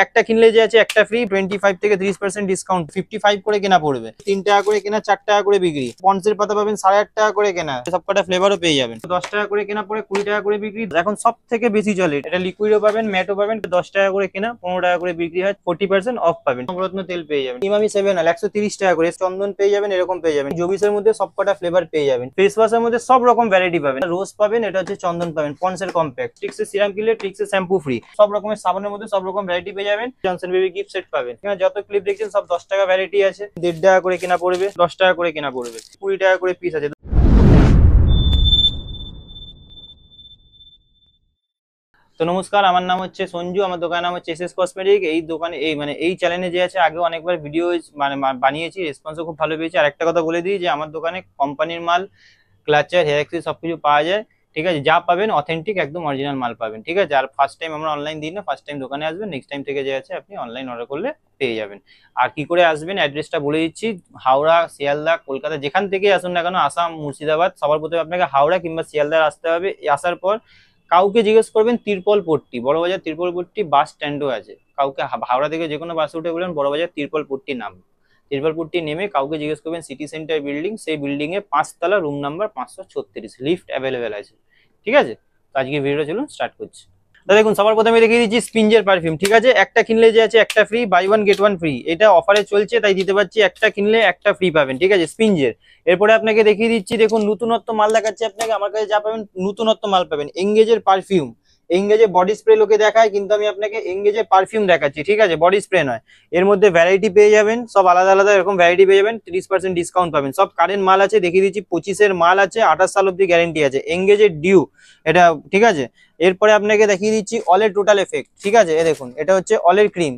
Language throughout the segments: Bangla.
একটা কিনলে যে আছে একটা ফ্রি, 25 থেকে 30% ডিসকাউন্ট, 55 করে কেনা পড়বে, 3 টাকা করে কেনা 4 টাকা করে বিক্রি। পন্সের পাতা পাবেন 8.5 টাকা করে কেনা, সবকটা ফ্লেভারও পেয়ে যাবেন। 10 টাকা করে কেনা পড়ে 20 টাকা করে বিক্রি। এখন সব থেকে বেশি চলে এটা, লিকুইডও পাবেন ম্যাটও পাবেন। 10 টাকা করে কেনা 15 টাকা করে বিক্রি হয়, 40% অফ পাবেন। নবরত্ন তেল পেয়ে যাবেন, ইমামি 7 অয়েল 130 টাকা করে, চন্দন পেয়ে যাবেন, এরকম পেয়ে যাবেন। জবিসের মধ্যে সবকটা ফ্লেভার পেয়ে যাবেন। ফেস ওয়াশের মধ্যে সব রকম ভ্যারাইটি পাবেন, রোজ পাবেন, এটা হচ্ছে চন্দন পাবেন, পন্সের কম্প্যাক্ট, ট্রিক্সের সিরাম কিনলে ট্রিক্সের শ্যাম্পু ফ্রি। সব রকমের সাবানের মধ্যে সব রকম ভ্যারাইটি পেয়ে যাবেন। জনসন বেবি গিফট সেট পাবেন। এখানে যত ক্লিপ দেখছেন সব 10 টাকা ভ্যারাইটি আছে, 1.5 টাকা করে কেনা পড়বে, 10 টাকা করে কেনা পড়বে, 20 টাকা করে পিস আছে। তো নমস্কার, আমার নাম হচ্ছে সঞ্জু, আমার দোকানের নাম হচ্ছে এসএস কসমেটিক। এই দোকানে এই চ্যানেলে যে আছে আগেও অনেকবার ভিডিও বানিয়েছি, রেসপন্সও খুব ভালো পেয়েছি। আর একটা কথা বলে দিই যে আমার দোকানে কোম্পানির মাল, ক্লাচার, হেয়ার অ্যাক্সেসরি সবকিছু পাওয়া যায়, ঠিক আছে। যা পাবেন অথেন্টিক একদম অরিজিনাল মাল পাবেন, ঠিক আছে। আর ফার্স্ট টাইম আমরা অনলাইন দিই না, ফার্স্ট টাইম দোকানে আসবেন, নেক্সট টাইম থেকে যে আছে আপনি অনলাইন অর্ডার করলে পেয়ে যাবেন। আর কি করে আসবেন অ্যাড্রেসটা বলে দিচ্ছি, হাওড়া, শিয়ালদা, কলকাতা যেখান থেকে আসুন না কেন, আসাম, মুর্শিদাবাদ, সবার প্রথমে আপনাকে হাওড়া কিংবা শিয়ালদার আসতে হবে। আসার পর কাউকে জিজ্ঞেস করবেন তিরপলপট্টি, বড়বাজার তিরপলপট্টি বাস স্ট্যান্ডও আছে। কাউকে হাওড়া থেকে যে কোনো বাসে উঠে বলবেন বড়বাজার তিরপলপট্টি নাম, তিরপলপট্টি নেমে কাউকে জিজ্ঞেস করবেন সিটি সেন্টার বিল্ডিং, সেই বিল্ডিং এ 5 তলা, রুম নাম্বার 536, লিফট অ্যাভেলেবেল আছে, ঠিক আছে। তো আজকে ভিডিওটা চলুন স্টার্ট করছি। তো দেখুন, সবার প্রথমে দেখিয়ে দিচ্ছি স্পিঞ্জের পারফিউম, ঠিক আছে। একটা কিনলে যে আছে একটা ফ্রি, বাই 1 গেট 1 ফ্রি, এটা অফারে চলছে তাই দিতে পারছি। একটা কিনলে একটা ফ্রি পাবেন, ঠিক আছে, স্পিঞ্জের। এরপরে আপনাকে দেখিয়ে দিচ্ছি, দেখুন নতুনত্ব মাল দেখাচ্ছি আপনাকে। আমার কাছে যা পাবেন নতুনত্ব মাল পাবেন। এঙ্গেজের পারফিউম, এঙ্গেজে বডি স্প্রে লোকে দেখায়, কিন্তু আমি আপনাকে এঙ্গেজের পারফিউম দেখাচ্ছি, ঠিক আছে, বডি স্প্রে নয়। এর মধ্যে ভ্যারাইটি পেয়ে যাবেন, সব আলাদা আলাদা এরকম ভ্যারাইটি পেয়ে যাবেন, 30% ডিসকাউন্ট পাবেন। সব কারেন্ট মাল আছে, দেখিয়ে দিচ্ছি। 25-এর মাল আছে, 28 সাল অব্দি গ্যারেন্টি আছে। এঙ্গেজের ডিউ এটা, ঠিক আছে। এরপরে আপনাকে দেখিয়ে দিচ্ছি অলের টোটাল এফেক্ট, ঠিক আছে। এ দেখুন, এটা হচ্ছে অলের ক্রিম,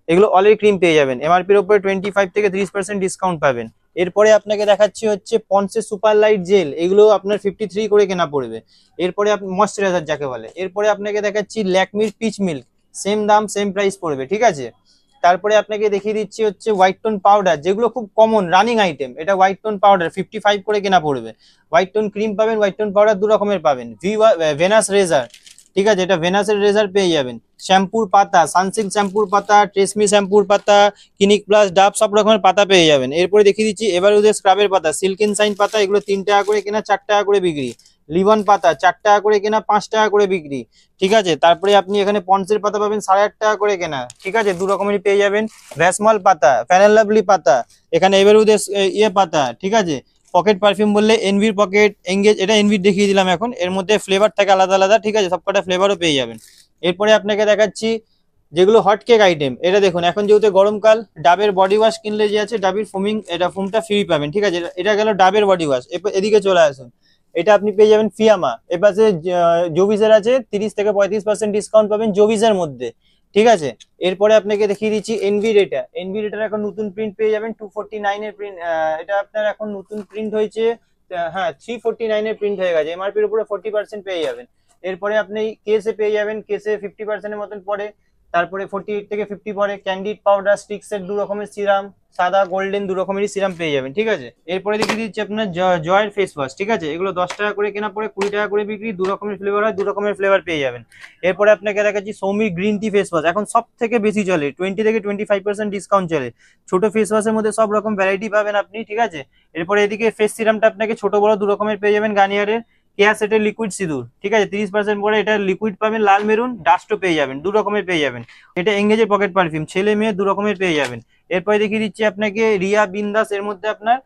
এগুলো অলের ক্রিম পেয়ে যাবেন। এমআরপির উপরে 25 থেকে 30% ডিসকাউন্ট পাবেন। এরপরে আপনাকে দেখাচ্ছি হচ্ছে পন্সের সুপার লাইট জেল, এগুলো আপনার 53 করে কেনা পড়বে। এরপরে আপনি ময়শ্চারাইজার যাকে বলে। এরপরে আপনাকে দেখাচ্ছি ল্যাকমির পিচ মিল্ক, সেম দাম সেম প্রাইস পড়বে, ঠিক আছে। তারপরে আপনাকে দেখিয়ে দিচ্ছি হচ্ছে হোয়াইট টোন পাউডার, যেগুলো খুব কমন রানিং আইটেম। এটা হোয়াইট টোন পাউডার 55 করে কেনা পড়বে। হোয়াইট টোন ক্রিম পাবেন, হোয়াইট টোন পাউডার দু রকমের পাবেন। ভেনাস রেজার, ঠিক আছে, এটা ভেনাসের রেজার পেয়ে যাবেন। শ্যাম্পুর পাতা, সানসিল্ক শ্যাম্পুর পাতা, ট্রেসমি শ্যাম্পুর পাতা, ক্লিনিক প্লাস, ডাব, সব রকমের পাতা পেয়ে যাবেন। এরপরে দেখিয়ে দিচ্ছি এভারউদের স্ক্রাবের পাতা, সিল্কিন সাইন পাতা, এগুলো 3 টাকা করে কেনা 4 টাকা করে বিক্রি। লিভন পাতা 4 টাকা করে কেনা 5 টাকা করে বিক্রি, ঠিক আছে। তারপরে আপনি এখানে পন্সের পাতা পাবেন 8.5 টাকা করে কেনা, ঠিক আছে, দু রকমেরই পেয়ে যাবেন। ভ্যাসমল পাতা, ফ্যান লাভলি পাতা, এখানে এভারউদের পাতা, ঠিক আছে। পকেট পারফিউম বললে এনভির পকেট, এঙ্গেজ, এটা এনভির দেখিয়ে দিলাম এখন। এর মধ্যে ফ্লেভার থাকে আলাদা আলাদা, ঠিক আছে, সবকটা ফ্লেভারও পেয়ে যাবেন। এরপরে আপনাকে দেখাচ্ছি যেগুলো হট কেক আইটেম। এটা দেখুন, এখন যেহেতু গরমকাল, ডাবের বডি ওয়াশ কিনলে যে আছে ডাবের ফোমিং, এটা ফোমটা ফ্রি পাবেন, ঠিক আছে। এটা গেল ডাবের বডি ওয়াশ। এদিকে চলে আসুন, এটা আপনি পেয়ে যাবেন ফিয়ামা। এপাশে জোভিসের আছে 30 থেকে 35% ডিসকাউন্ট পাবেন জোভিসের মধ্যে, ঠিক আছে। এরপরে আপনাকে দেখিয়ে দিচ্ছি এনভি রেটা, এনভি রেটার এখন নতুন প্রিন্ট পেয়ে যাবেন 249 এর প্রিন্ট। এটা আপনার এখন নতুন প্রিন্ট হয়েছে, হ্যাঁ 349 এর প্রিন্ট হয়ে গেছে, এমআরপির উপরে 40% পেয়ে যাবেন। এরপরে আপনি কেসে পেয়ে যাবেন, কেসে 50% এর মতন পড়ে। তারপরে 48 থেকে 50 পরে ক্যান্ডিড পাউডার, স্টিক্সের দু রকমের সিরাম, সাদা গোল্ডেন দু রকমেরই সিরাম পেয়ে যাবেন, ঠিক আছে। এরপরে দেখিয়ে দিচ্ছি আপনার জয়ের ফেস ওয়াশ, ঠিক আছে, এগুলো 10 টাকা করে কেনা পড়ে 20 টাকা করে বিক্রি। দু রকমের ফ্লেভার হয়, দু রকমের ফ্লেভার পেয়ে যাবেন। এরপরে আপনাকে দেখাচ্ছি Soumi green tea face wash, এখন সব থেকে বেশি চলে, 20 থেকে 25% ডিসকাউন্ট চলে। ছোট ফেস ওয়াশের মধ্যে সব রকম ভ্যারাইটি পাবেন আপনি, ঠিক আছে। এরপরে এদিকে ফেস সিরামটা আপনাকে ছোট বড় দু রকমের পেয়ে যাবেন গার্নিয়ারের। কেয়া সেটের লিকুইড সিঁদুর, ঠিক আছে, 30% পরে এটা লিকুইড পাবেন, লাল মেরুন, ডাস্টও পেয়ে যাবেন, দু রকমের পেয়ে যাবেন। এটা এঙ্গেজের পকেট পারফিউম, ছেলে মেয়ে দু রকমের পেয়ে যাবেন। এরপরে দেখিয়ে দিচ্ছি আপনাকে রিয়া বিন্দাস, এর মধ্যে আপনার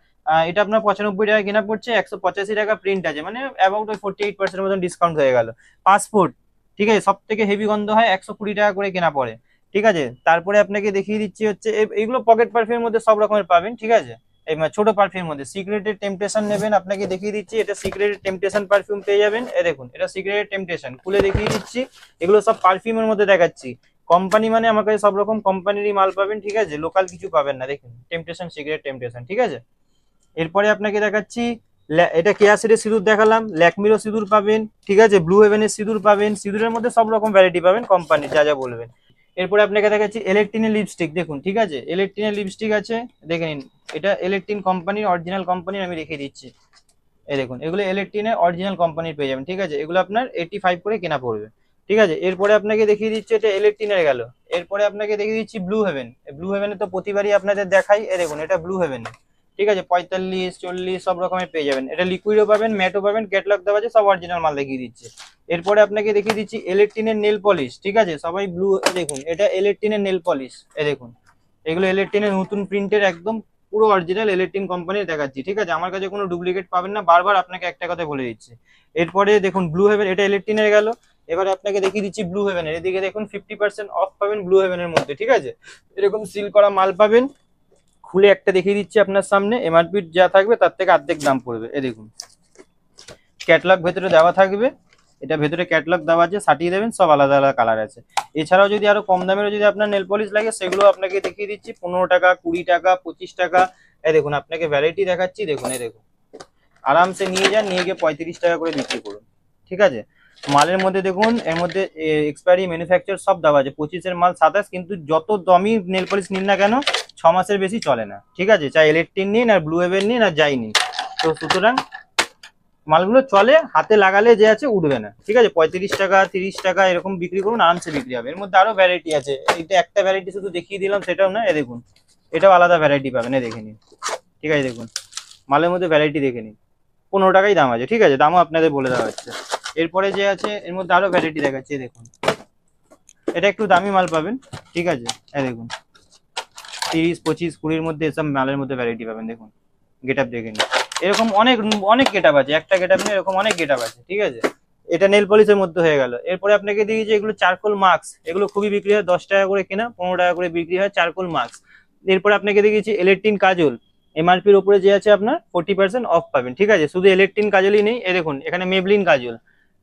এটা আপনার 95 টাকা কেনা পড়ছে, 185 টাকা প্রিন্ট আছে, মানে অ্যাবাউট 48% মতন ডিসকাউন্ট হয়ে গেল। পাসপোর্ট, ঠিক আছে, সব থেকে হেভি গন্ধ হয়, 120 টাকা করে কেনা পড়ে, ঠিক আছে। তারপরে আপনাকে দেখিয়ে দিচ্ছি হচ্ছে এইগুলো পকেট পারফিউমের মধ্যে সব রকমের পাবেন, ঠিক আছে। এই ছোট পারফিউমের মধ্যে সিক্রেটের টেম্পটেশন নেবেন, আপনাকে দেখিয়ে দিচ্ছি, এটা সিক্রেটের টেম্পটেশন পারফিউম পেয়ে যাবেন। দেখুন, এটা সিক্রেটের টেম্পটেশন, খুলে দেখিয়ে দিচ্ছি। এগুলো সব পারফিউমের মধ্যে দেখাচ্ছি। কোম্পানি মানে আমার কাছে সব রকম কোম্পানিরই মাল পাবেন, ঠিক আছে, লোকাল কিছু পাবেন না। দেখুন, টেম্পটেশন, সিক্রেট টেম্পটেশন, ঠিক আছে। এরপরে আপনাকে দেখাচ্ছি এটা কেয়া সেটের সিঁদুর দেখালাম, ল্যাকমিরও সিঁদুর পাবেন, ঠিক আছে, ব্লু হেভেনের সিঁদুর পাবেন। সিঁদুরের মধ্যে সব রকম ভ্যারাইটি পাবেন কোম্পানি, যা যা বলবেন। এরপরে আপনাকে দেখাচ্ছি ইলেকট্রিনের লিপস্টিক, দেখুন, ঠিক আছে, ইলেকট্রিনের লিপস্টিক আছে, দেখে নিন। এটা ইলেকট্রিন কোম্পানির, অরিজিনাল কোম্পানির, আমি রেখে দিচ্ছি। এই দেখুন, এগুলো ইলেকট্রিনের অরিজিনাল কোম্পানির পেয়ে যাবেন, ঠিক আছে। এগুলো আপনার 85 করে কেনা পড়বে, ঠিক আছে। এরপরে আপনাকে দেখিয়ে দিচ্ছি, এটা ইলেকট্রিনের গেল। এরপরে আপনাকে দেখিয়ে দিচ্ছি ব্লু হেভেন। ব্লু হেভেনে তো প্রতিবারই আপনাদের দেখাই, দেখুন এটা ব্লু হেভেন, ঠিক আছে, 45, 40 সব রকমের পেয়ে যাবেন। এটা লিকুইডও পাবেন, ম্যাটও পাবেন, ক্যাটলগ দেওয়া আছে, সব অরিজিনাল মাল দেখিয়ে দিচ্ছে। এরপরে আপনাকে দেখিয়ে দিচ্ছি এলেকট্রিনের নেল পলিশ, ঠিক আছে, সবাই ব্লু, দেখুন এটা এলেকট্রিনের নেল পলিশ, দেখুন এগুলো এলেকট্রিনের নতুন প্রিন্টের একদম পুরো অরিজিনাল এলেকট্রিন কোম্পানির দেখাচ্ছি, ঠিক আছে, আমার কাছে কোনো ডুপ্লিকেট পাবেন না, বারবার আপনাকে একটা কথা বলে দিচ্ছি। এরপরে দেখুন ব্লু হেভেন, এটা ইলেকট্রিনের গেল। এবারে আপনাকে দেখিয়ে দিচ্ছি ব্লু হেভেনের, এদিকে দেখুন 50% অফ পাবেন ব্লু হেভেনের মধ্যে, ঠিক আছে, এরকম সিল করা মাল পাবেন। খুলে একটা দেখিয়ে দিচ্ছি আপনার সামনে, এমআরপি যা থাকবে তার থেকে অর্ধেক দাম পড়বে। দেখুন ক্যাটলগ ভেতরে দেওয়া থাকবে, এটা ভেতরে ক্যাটলগ দেওয়া আছে, সাটিয়ে দেবেন, সব আলাদা আলাদা কালার আছে। এছাড়াও যদি আরো কম দামেরও যদি আপনার নেল পলিশ লাগে সেগুলো আপনাকে দেখিয়ে দিচ্ছি 15 টাকা, 20 টাকা, 25 টাকা। দেখুন আপনাকে ভ্যারাইটি দেখাচ্ছি, দেখুন দেখুন আরামসে নিয়ে যান, নিয়ে গিয়ে 35 টাকা করে বিক্রি করুন, ঠিক আছে। মালের মধ্যে দেখুন এর মধ্যে এক্সপায়ারি ম্যানুফ্যাকচার সব দেওয়া আছে, 25-এর মাল 27, কিন্তু যত দামি নেল পলিশ নিন না কেন 6 মাসের বেশি চলে না, ঠিক আছে, চাই ইলেকট্রিক নিন আর ব্লু হেভেন নিন আর যাই নিন, তো সুতরাং মালগুলো চলে, হাতে লাগালে যে আছে উঠবে না, ঠিক আছে। 35 টাকা, 30 টাকা এরকম বিক্রি করুন, আরামসে বিক্রি হবে। এর মধ্যে আরো ভ্যারাইটি আছে, এইটা একটা ভ্যারাইটি শুধু দেখিয়ে দিলাম সেটাও না, দেখুন এটাও আলাদা ভ্যারাইটি পাবেন, দেখে নিন, ঠিক আছে, দেখুন মালের মধ্যে ভ্যারাইটি দেখে নিন। 15 টাকাই দাম আছে, ঠিক আছে, দামও আপনাদের বলে দেওয়া হচ্ছে। এরপরে যে আছে এর মধ্যে আরো ভ্যারাইটি দেখাচ্ছি, দেখুন এটা একটু দামি মাল পাবেন, ঠিক আছে, দেখুন 30, 25, 20-এর মধ্যে এসব মালের মধ্যে ভ্যারাইটি পাবেন। দেখুন গেট আপ দেখে নিন, এরকম অনেক অনেক গেট আপ আছে, একটা গেট আপ নেই, এরকম অনেক গেট আপ আছে, ঠিক আছে। এটা নেল পলিশের মধ্যে হয়ে গেল। এরপরে আপনাকে দিয়েছি এগুলো চারকোল মাস্ক, এগুলো খুবই বিক্রি হয়, 10 টাকা করে কেনা, 15 টাকা করে বিক্রি হয় চারকোল মাস্ক। এরপরে আপনাকে দেখিয়েছি ইলেকট্রিন কাজল, এমআরপির উপরে যে আছে আপনার 40% অফ পাবেন, ঠিক আছে। শুধু ইলেকট্রিন কাজলই নেই, দেখুন এখানে মেবলিন কাজল,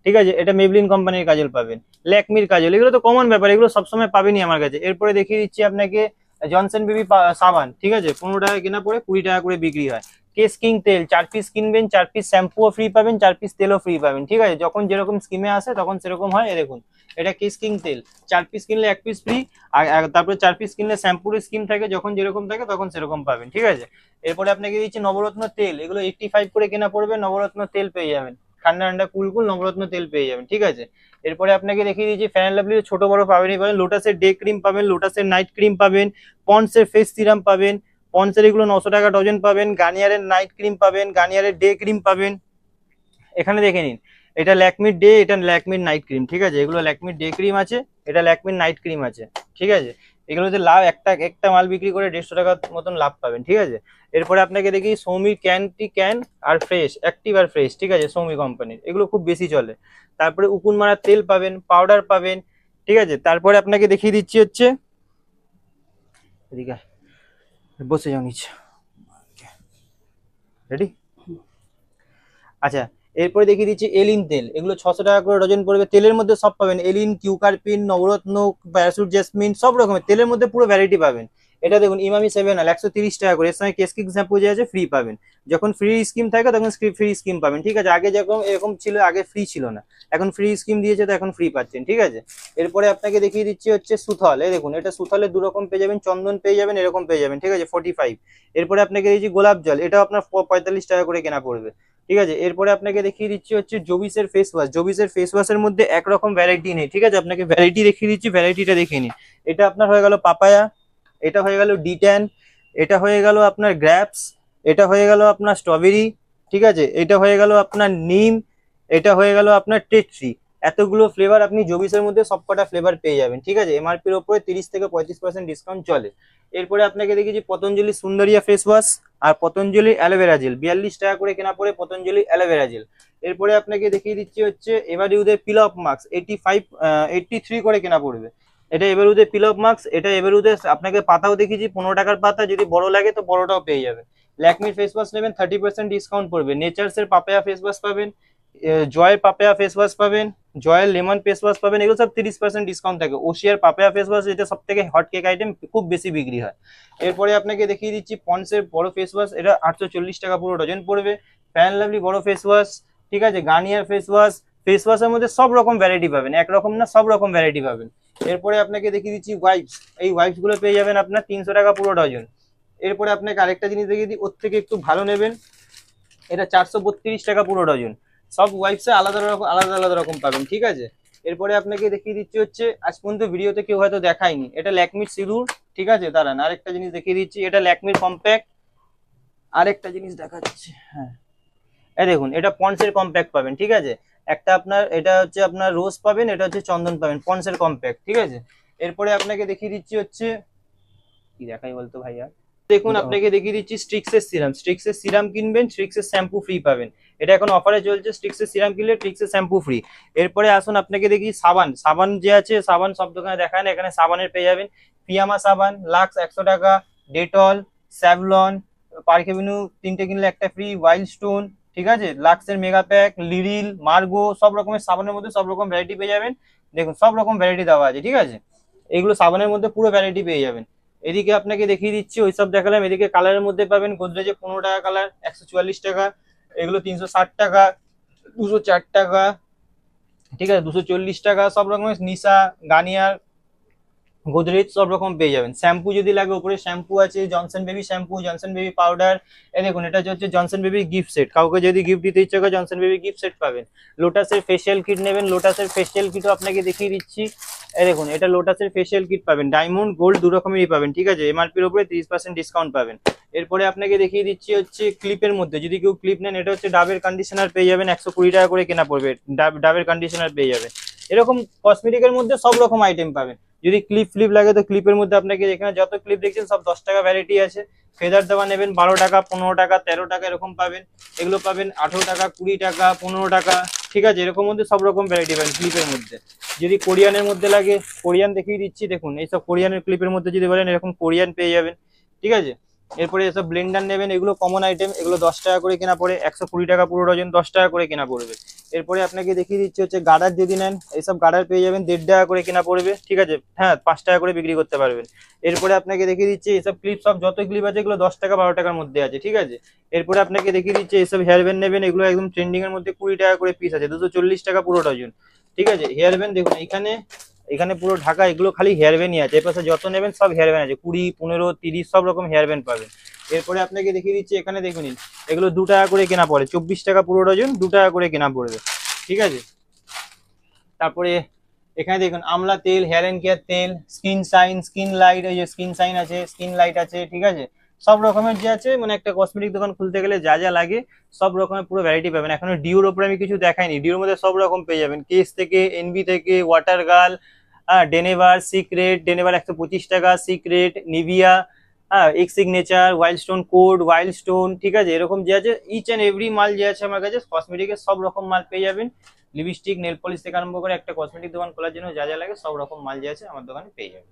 ঠিক আছে, এটা মেবলিন কোম্পানির কাজল পাবেন, ল্যাকমির কাজল, এগুলো তো কমন ব্যাপার, এগুলো সবসময় পাবেনই আমার কাছে। এরপরে দেখিয়ে দিচ্ছি আপনাকে জনসন বেবি সাবান, ঠিক আছে, 15 টাকা কেনা পরে 20 টাকা করে বিক্রি হয়। কেস কিং তেল 4 পিস কিনবেন, 4 পিস শ্যাম্পুও ফ্রি পাবেন, 4 পিস তেলও ফ্রি পাবেন, ঠিক আছে, যখন যেরকম স্কিমে আসে তখন সেরকম হয়। দেখুন এটা কেস কিং তেল, 4 পিস কিনলে 1 পিস ফ্রি, আর তারপরে 4 পিস কিনলে শ্যাম্পুর স্কিম থাকে, যখন যেরকম থাকে তখন সেরকম পাবেন, ঠিক আছে। এরপরে আপনাকে দিচ্ছি নবরত্ন তেল, এগুলো 85 করে কেনা পড়বে, নবরত্ন তেল পেয়ে যাবেন, ঠান্ডা ঠান্ডা কুলকুল নবরত্ন তেল পেয়ে যাবেন, ঠিক আছে। এরপরে আপনাকে দেখিয়ে দিচ্ছি ফেয়ার অ্যান্ড লাভলির ছোট বড় পাবেনই পাবেন, লোটাসের ডে ক্রিম পাবেন, লোটাসের নাইট ক্রিম পাবেন, পন্ডসের ফেস সিরাম পাবেন, পন্ডসের এগুলো 900 টাকা ডজন পাবেন, গার্নিয়ারের নাইট ক্রিম পাবেন, গার্নিয়ারের ডে ক্রিম পাবেন। এখানে দেখে নিন, এটা ল্যাকমির ডে, এটা ল্যাকমির নাইট ক্রিম, ঠিক আছে, এগুলো ল্যাকমির ডে ক্রিম আছে, এটা ল্যাকমির নাইট ক্রিম আছে, ঠিক আছে। এগুলোতে লাভ একটা মাল বিক্রি করে 150 টাকার মতন লাভ পাবেন, ঠিক আছে। এরপরে আপনাকে দেখি সৌমি ক্যান আর ফ্রেশ, অ্যাক্টিভ আর ফ্রেশ, ঠিক আছে, সৌমি কোম্পানির, এগুলো খুব বেশি চলে। তারপরে উকুন মারার তেল পাবেন, পাউডার পাবেন, ঠিক আছে। তারপরে আপনাকে দেখিয়ে দিচ্ছি হচ্ছে, এদিকে বসে যাও নিচে, রেডি, আচ্ছা। এরপরে দেখিয়ে দিচ্ছি এলিন তেল, এগুলো 600 টাকা করে ডজন পড়বে, তেলের মধ্যে সব পাবেন, এলিন, কিউকারপিন, নবরত্ন, প্যারাসুট জেসমিন, সব রকমের তেলের মধ্যে পুরো ভ্যারাইটি পাবেন। এটা দেখুন ইমামি 7 অয়েল 130 টাকা করে, এর সঙ্গে কেসকিং শ্যাম্পু যে আছে ফ্রি পাবেন, যখন ফ্রি স্কিম থাকে তখন ফ্রি স্কিম পাবেন, ঠিক আছে। আগে যেরকম এরকম ছিল, আগে ফ্রি ছিল না, এখন ফ্রি স্কিম দিয়েছে তো এখন ফ্রি পাচ্ছেন, ঠিক আছে। এরপরে আপনাকে দেখিয়ে দিচ্ছি হচ্ছে সুথল, এই দেখুন এটা সুথলের 2 রকম পেয়ে যাবেন, চন্দন পেয়ে যাবেন, এরকম পেয়ে যাবেন, ঠিক আছে, 45। এরপরে আপনাকে দিচ্ছি গোলাপ জল, এটাও আপনার 45 টাকা করে কেনা পড়বে, ঠিক আছে। এরপরে আপনাকে দেখিয়ে দিচ্ছি হচ্ছে জবিসের ফেস ওয়াশ, জবিসের ফেস ওয়াশের মধ্যে একরকম ভ্যারাইটি নেই, ঠিক আছে, আপনাকে ভ্যারাইটি দেখিয়ে দিচ্ছি, ভ্যারাইটিটা দেখে নিন। এটা আপনার হয়ে গেল পাপায়া, এটা হয়ে গেল ডিট্যান, এটা হয়ে গেল আপনার গ্র্যাপস, এটা হয়ে গেল আপনার স্ট্রবেরি, ঠিক আছে, এটা হয়ে গেল আপনার নিম, এটা হয়ে গেল আপনার টেট্রি। এতগুলো ফ্লেভার আপনি জবিসের মধ্যে সবকটা ফ্লেভার পেয়ে যাবেন, ঠিক আছে, এমআরপির ওপরে 30 থেকে 35% ডিসকাউন্ট চলে। এরপরে আপনাকে দেখেছি পতঞ্জলি সুন্দরিয়া ফেস ওয়াশ আর পতঞ্জলি অ্যালোভেরা জেল, 42 টাকা করে কেনা পড়ে পতঞ্জলি অ্যালোভেরা জেল। এরপরে আপনাকে দেখিয়ে দিচ্ছি হচ্ছে এভারিউদের পিল অফ মাস্ক, 83 করে কেনা পড়বে, এটা এভারিউদের পিল অফ মাস্ক, এটা এভারিউদের আপনাকে পাতাও দেখিয়েছি 15 টাকার পাতা, যদি বড় লাগে তো বড়টাও পেয়ে যাবেন। ল্যাকমির ফেস ওয়াশ নেবেন 30% ডিসকাউন্ট পড়বে, নেচার্সের পাপায়া ফেস ওয়াশ পাবেন, জয়ের পাপায়া ফেস ওয়াশ পাবেন, জয়ের লেমন ফেস ওয়াশ পাবেন, এগুলো সব 30% ডিসকাউন্ট থাকে। ওশিয়ার পাপায়া ফেস ওয়াশ, এটা সব থেকে হট কেক আইটেম, খুব বেশি বিক্রি হয়। এরপরে আপনাকে দেখিয়ে দিচ্ছি পন্ডসের বড় ফেস ওয়াশ, এটা 840 টাকা পুরো ডজন পড়বে। ফ্যান লাভলি বড় ফেস ওয়াশ, ঠিক আছে, গার্নিয়ার ফেস ওয়াশ, ফেস ওয়াশের মধ্যে সব রকম ভ্যারাইটি পাবেন, একরকম না সব রকম ভ্যারাইটি পাবেন। এরপরে আপনাকে দেখিয়ে দিচ্ছি ওয়াইপস, এই ওয়াইপস গুলো পেয়ে যাবেন আপনার 300 টাকা পুরো ডজন। এরপরে আপনাকে আরেকটা জিনিস দেখিয়ে দিই, ওর থেকে একটু ভালো নেবেন, এটা 432 টাকা পুরো ডজন। সব ওয়াইপসে আলাদা আলাদা রকম পাবেন, ঠিক আছে। এরপরে আপনাকে দেখিয়ে দিচ্ছি হচ্ছে, আজ পর্যন্ত ভিডিওতে কেউ হয়তো দেখায়নি, এটা ল্যাকমির সিঁদুর। ঠিক আছে, দাঁড়ান আরেকটা জিনিস দেখিয়ে দিচ্ছি, এটা ল্যাকমির কম্প্যাক্ট। আরেকটা জিনিস দেখাচ্ছি, হ্যাঁ এই দেখুন, এটা পন্ডসের কম্প্যাক্ট পাবেন। ঠিক আছে, একটা আপনার এটা হচ্ছে আপনার রোজ পাবেন, এটা হচ্ছে চন্দন পাবেন, পন্ডসের কম্প্যাক্ট। ঠিক আছে, এরপরে আপনাকে দেখিয়ে দিচ্ছি হচ্ছে, কি দেখাই বলতো ভাইয়া, দেখুন আপনাকে দেখিয়ে দিচ্ছি স্ট্রিক্সের সিরাম। স্ট্রিক্সের সিরাম কিনবেন, স্ট্রিক্সের শ্যাম্পু ফ্রি পাবেন। এটা এখন অফারে চলছে, স্ট্রিক্সের সিরাম কিনলে স্ট্রিক্সের শ্যাম্পু ফ্রি। এরপরে আসুন আপনাকে দেখি সাবান। সাবান যে আছে, সাবান সব দোকানে দেখায় না, এখানে সাবানের পেয়ে যাবেন ফিয়ামা সাবান, লাক্স 100 টাকা, ডেটল, স্যাভলন, পার্ক এভিনিউ 3টে কিনলে একটা ফ্রি, ওয়াইল্ড স্টোন, ঠিক আছে, লাক্সের মেগা প্যাক, লিরিল, মার্গো, সব রকমের সাবানের মধ্যে সব রকম ভ্যারাইটি পেয়ে যাবেন। দেখুন সব রকম ভ্যারাইটি দেওয়া আছে। ঠিক আছে, এগুলো সাবানের মধ্যে পুরো ভ্যারাইটি পেয়ে যাবেন। এদিকে আপনাকে দেখিয়ে দিচ্ছি, ওইসব দেখালাম। এদিকে কালারের মধ্যে পাবেন গোদরেজে 15 টাকা কালার, 144 টাকা, এগুলো 360 টাকা, 204 টাকা, ঠিক আছে, 240 টাকা, সব রকমের নিশা, গার্নিয়ার, গোদরেজ সব রকম পেয়ে যাবেন। শ্যাম্পু যদি লাগে, উপরে শ্যাম্পু আছে, Johnson baby shampoo, Johnson baby powder. এই দেখুন, এটা হচ্ছে জনসন বেবি গিফট সেট, কাউকে যদি গিফট দিতে ইচ্ছে করে জনসন বেবি গিফট সেট পাবেন। লোটাসের ফেসিয়াল কিট নেবেন, লোটাসের ফেসিয়াল কিটও আপনাকে দেখিয়ে দিচ্ছি। এই দেখুন, এটা লোটাসের ফেসিয়াল কিট পাবেন, ডায়মন্ড গোল্ড দু রকমেরই পাবেন। ঠিক আছে, এমআরপির উপরে 30% ডিসকাউন্ট পাবেন। এরপরে আপনাকে দেখিয়ে দিচ্ছি হচ্ছে ক্লিপের মধ্যে, যদি কেউ ক্লিপ নেন, এটা হচ্ছে ডাবের কন্ডিশনার পেয়ে যাবেন, 120 টাকা করে কেনা পড়বে, ডাবের কন্ডিশনার পেয়ে যাবেন। এরকম কসমেটিকের মধ্যে সব রকম আইটেম পাবেন। যদি ক্লিপ ফ্লিপ লাগে, তো ক্লিপের মধ্যে আপনাকে এখানে যত ক্লিপ দেখছেন সব 10 টাকা ভ্যারাইটি আছে। ফেদার দেওয়া নেবেন 12 টাকা, 15 টাকা, 13 টাকা এরকম পাবেন। এগুলো পাবেন 18 টাকা, 20 টাকা, 15 টাকা। ঠিক আছে, এরকম মধ্যে সব রকম ভ্যারাইটি পাবেন ক্লিপের মধ্যে। যদি কোরিয়ানের মধ্যে লাগে, কোরিয়ান দেখিয়ে দিচ্ছি। দেখুন, এইসব কোরিয়ানের ক্লিপের মধ্যে যদি বলেন, এরকম কোরিয়ান পেয়ে যাবেন। ঠিক আছে, এরপরে এসব ব্লেন্ডার নেবেন, এগুলো কমন আইটেম, এগুলো 10 টাকা করে কেনা পড়ে, 120 টাকা পুরো ডজন, 10 টাকা করে কেনা পড়বে। এরপরে আপনাকে দেখিয়ে দিচ্ছি হচ্ছে গার্ডার, যদি নেন এইসব গার্ডার পেয়ে যাবেন 1.5 টাকা করে কেনা পড়বে। ঠিক আছে, হ্যাঁ 5 টাকা করে বিক্রি করতে পারবেন। এরপরে আপনাকে দেখিয়ে দিচ্ছি এইসব ক্লিপ, সব যত ক্লিপ আছে এগুলো 10 টাকা 12 টাকার মধ্যে আছে। ঠিক আছে, এরপরে আপনাকে দেখিয়ে দিচ্ছি এইসব হেয়ার ব্যান্ড নেবেন, এগুলো একদম ট্রেন্ডিং এর মধ্যে 20 টাকা করে পিস আছে, 240 টাকা পুরো ডজন। ঠিক আছে, হেয়ার ব্যান্ড দেখুন, এখানে এখানে পুরো ঢাকা, এগুলো খালি হেয়ার ব্যান্ডই আছে, এর পাশে যত নেবেন সব হেয়ার ব্যান্ড আছে, 20, 15, 30 সব রকম হেয়ার ব্যান্ড পাবেন। এরপরে আপনাকে দেখিয়ে দিচ্ছি, এখানে দেখুন এগুলো 2 টাকা করে কেনা পড়ে, 24 টাকা পুরো ডজন, 2 টাকা করে কেনা পড়বে। ঠিক আছে, তারপরে এখানে দেখুন আমলা তেল, হেয়ার এন্ড কেয়ার তেল, স্কিন সাইন, স্কিন লাইট, এই যে স্কিন সাইন আছে, স্কিন লাইট আছে। ঠিক আছে, সব রকমের যে আছে, মানে একটা কসমেটিক দোকান খুলতে গেলে যা যা লাগে সব রকমের পুরো ভ্যারাইটি পাবেন। এখনো ডিওর ওপরে আমি কিছু দেখাইনি, ডিওর মধ্যে সব রকম পেয়ে যাবেন, কেস থেকে, এনবি থেকে, ওয়াটার গার্ল, ডেনেভার, সিক্রেট, ডেনেভার 125 টাকা, secret, Nivea, x signature, wild stone code, wild stone. ঠিক আছে, এরকম যে আছে ইচ অ্যান্ড এভরি মাল যে আছে আমার কাছে কসমেটিকের সব রকম মাল পেয়ে যাবেন। লিপস্টিক, নেল পলিশ থেকে আরম্ভ করে একটা কসমেটিক দোকান খোলার জন্য যা যা লাগে সব রকম মাল যে আছে আমার দোকানে পেয়ে যাবেন।